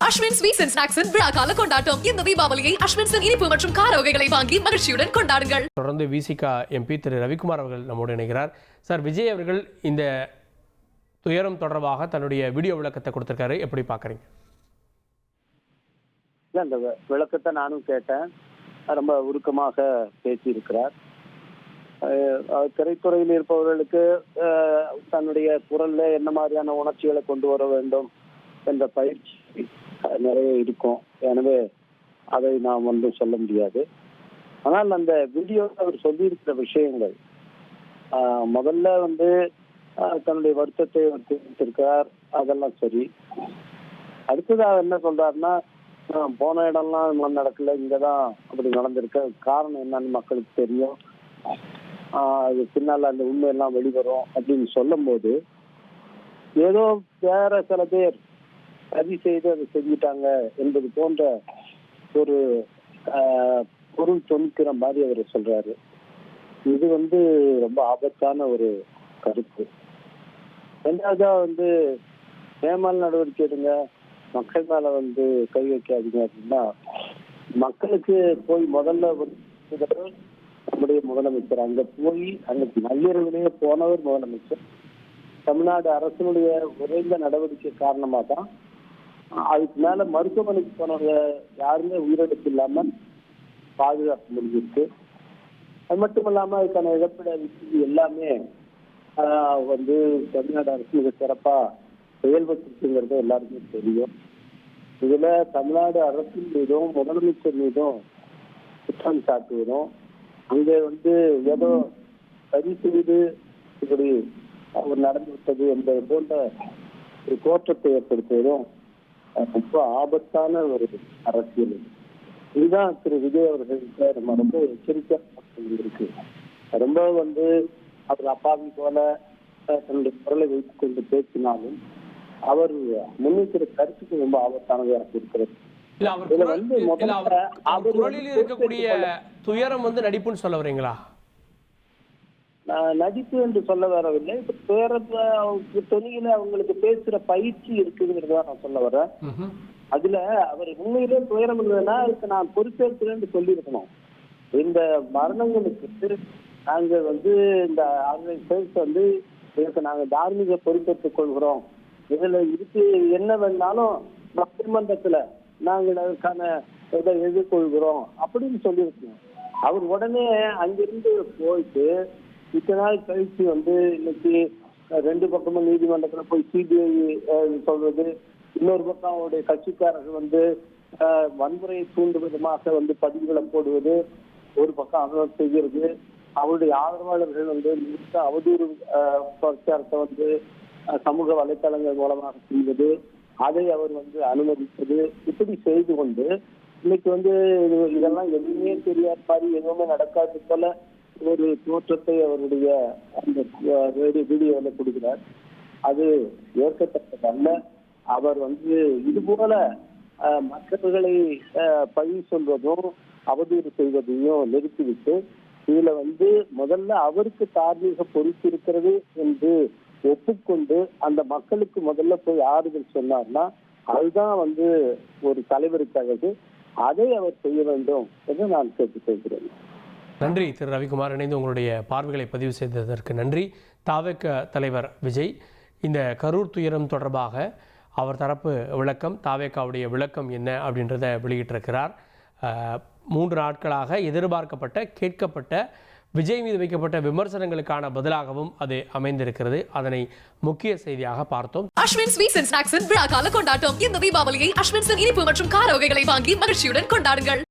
Ashwin sweets and ஸ்நாக்ஸின் விழாக்கால கொண்டாட்டம். இந்த தீபாவளியை அஸ்வின்ஸின் இனிப்பு மற்றும் கார வகைகளை வாங்கி மகிழ்ச்சியுடன் கொண்டாடுங்கள். தொடர்ந்து விசிகா எம்பி திரு ரவிக்குமார் அவர்கள் நம்மோடு இணைகிறார். சார், விஜய் அவர்கள் இந்த துயரம் தொடர்பாக தன்னுடைய வீடியோ விளக்கத்தை கொடுத்திருக்காரு, எப்படி பார்க்குறீங்க? அந்த விளக்கத்தை நானும் கேட்டேன். ரொம்ப உருக்கமாக பேசியிருக்கிறார். திரைத்துறையில் இருப்பவர்களுக்கு தன்னுடைய குரல்ல என்ன மாதிரியான உணர்ச்சிகளை கொண்டு வர வேண்டும் என்ற பயிற்சி நிறைய இருக்கும். எனவே அதை நாம் சொல்ல முடியாது. ஆனால் அந்த வீடியோவில் அவர் சொல்லியிருக்கிற விஷயங்கள், முதல்ல தன்னுடைய வருத்தத்தை தெரிவித்திருக்கிறார், அதெல்லாம் சரி. அடுத்ததாக என்ன சொல்றாருன்னா, போன இடம்லாம் நடக்கல, இங்கதான் அப்படி நடந்திருக்க, காரணம் என்னன்னு மக்களுக்கு தெரியும், அது பின்னால அந்த உண்மையெல்லாம் வெளிவரும் அப்படின்னு சொல்லும் போது, ஏதோ வேற சில பேர் சதி செய்து அதை செஞ்சிட்டாங்க என்பது போன்ற ஒரு பொருள் தொனிக்கிற மாதிரி அவர் சொல்றாரு. இது ரொம்ப ஆபத்தான ஒரு கருத்து. ரெண்டாவதா ஏமால் நடவடிக்கை எடுங்க, மக்கள் மேல கை வைக்காதீங்க அப்படின்னா, மக்களுக்கு போய் முதல்ல நம்முடைய முதலமைச்சர் அங்க போய் அன்னைக்கு நள்ளிரவிலேயே போனவர் முதலமைச்சர். தமிழ்நாடு அரசினுடைய விரைந்த நடவடிக்கை காரணமா தான் அதுக்கு மேல மருத்துவமனைக்கு போனவங்க யாருமே உயிரிழப்பு இல்லாம பாதுகாப்பு முடிஞ்சிருக்கு. அது மட்டும் இல்லாம அதுக்கான இழப்பீடு எல்லாமே தமிழ்நாடு அரசு மிக சிறப்பா செயல்பட்டுங்கிறது எல்லாருக்குமே தெரியும். இதுல தமிழ்நாடு அரசின் மீதும் முதலமைச்சர் மீதும் குற்றம் சாட்டுவதும், அங்க ஏதோ சரி செய்து இப்படி அவர் நடந்து விட்டது என்பது போன்ற ஒரு தோற்றத்தை ஏற்படுத்துவதும் ரொம்ப ஆபத்தான ஒரு அரசியல். இதுதான் திரு விஜய் அவர்களுக்கு நம்ம ரொம்ப எச்சரிக்கையாக இருக்கு. ரொம்ப அவர் அப்பாவி போல தன்னுடைய குரலை வைத்துக் கொண்டு பேசினாலும் அவர் முன்வைக்கிற கருத்துக்கு ரொம்ப ஆபத்தானது எனக்கு இருக்கிறது. இருக்கக்கூடிய துயரம் நடிப்புன்னு சொல்ல வரீங்களா? நடிப்பு என்று சொல்ல வரவில்லை. இப்ப துயரத்தை தொனியில அவங்களுக்கு பேசுற பயிற்சி இருக்குங்கிறதா நான் சொல்ல வரேன். அதுல அவர் உண்மையிலே துயரம் இருந்ததுன்னா அதுக்கு நான் பொறுப்பேற்கிறேன்னு சொல்லியிருக்கணும். இந்த மரணங்களுக்கு நாங்க இந்த ஆர்கனைசேஷன் இதுக்கு நாங்க தார்மீக பொறுப்பேற்றுக் கொள்கிறோம், இதுல இதுக்கு என்ன வேணாலும் நீதிமன்றத்துல நாங்கள் அதுக்கான இதை எதிர்கொள்கிறோம் அப்படின்னு சொல்லியிருக்கோம். அவர் உடனே அங்கிருந்து போயிட்டு இத்தனை நாள் கழிச்சு இன்னைக்கு ரெண்டு பக்கமும் நீதிமன்றத்துல போய் சிபிஐ சொல்றது, இன்னொரு பக்கம் அவருடைய கட்சிக்காரர்கள் வன்முறையை தூண்டும் விதமாக பதிவுகளை போடுவது, ஒரு பக்கம் அவர்கள் செய்கிறது, அவருடைய ஆதரவாளர்கள் அவதூறு பிரச்சாரத்தை சமூக வலைத்தளங்கள் மூலமாக செய்வது, அதை அவர் அனுமதிப்பது, இப்படி செய்து கொண்டு இன்னைக்கு இதெல்லாம் எதுவுமே தெரியாத மாதிரி எதுவுமே நடக்காது போல ஒரு தோற்றத்தை அவருடைய அந்த வீடியோல கொடுக்கிறார். அது ஏற்கத்தக்கதல்ல. அவர் இது போல மற்றவர்களை பழி சொல்வதும் அவதூறு செய்வதையும் நிறுத்திவிட்டு, இதுல முதல்ல அவருக்கு தார்மீக பொறுப்பு இருக்கிறது என்று ஒப்புக்கொண்டு அந்த மக்களுக்கு முதல்ல போய் ஆறுதல் சொன்னார்னா அதுதான் ஒரு தலைவருக்கு அழகு. அதை அவர் செய்ய வேண்டும் என்று நான் கேட்டுக்கொள்கிறேன். நன்றி திரு ரவிக்குமார், இணைந்து உங்களுடைய பார்வைகளை பதிவு செய்ததற்கு நன்றி. தாவேக தலைவர் விஜய் இந்த கரூர் துயரம் தொடர்பாக அவர் தரப்பு விளக்கம், தாவேகாவுடைய விளக்கம் என்ன அப்படின்றத வெளியிட்டிருக்கிறார். 3 நாட்களாக எதிர்பார்க்கப்பட்ட, கேட்கப்பட்ட, விஜய் மீது வைக்கப்பட்ட விமர்சனங்களுக்கான பதிலாகவும் அது அமைந்திருக்கிறது. அதனை முக்கிய செய்தியாக பார்த்தோம். அஸ்வின் ஸ்வீட்ஸ் அண்ட் ஸ்நாக்ஸின் விழாக்கால கொண்டாட்டம். இந்த தீபாவளியை அஸ்வின்ஸின் இனிப்பு மற்றும் கார வகைகளை வாங்கி மகிழ்ச்சியுடன் கொண்டாடுங்கள்.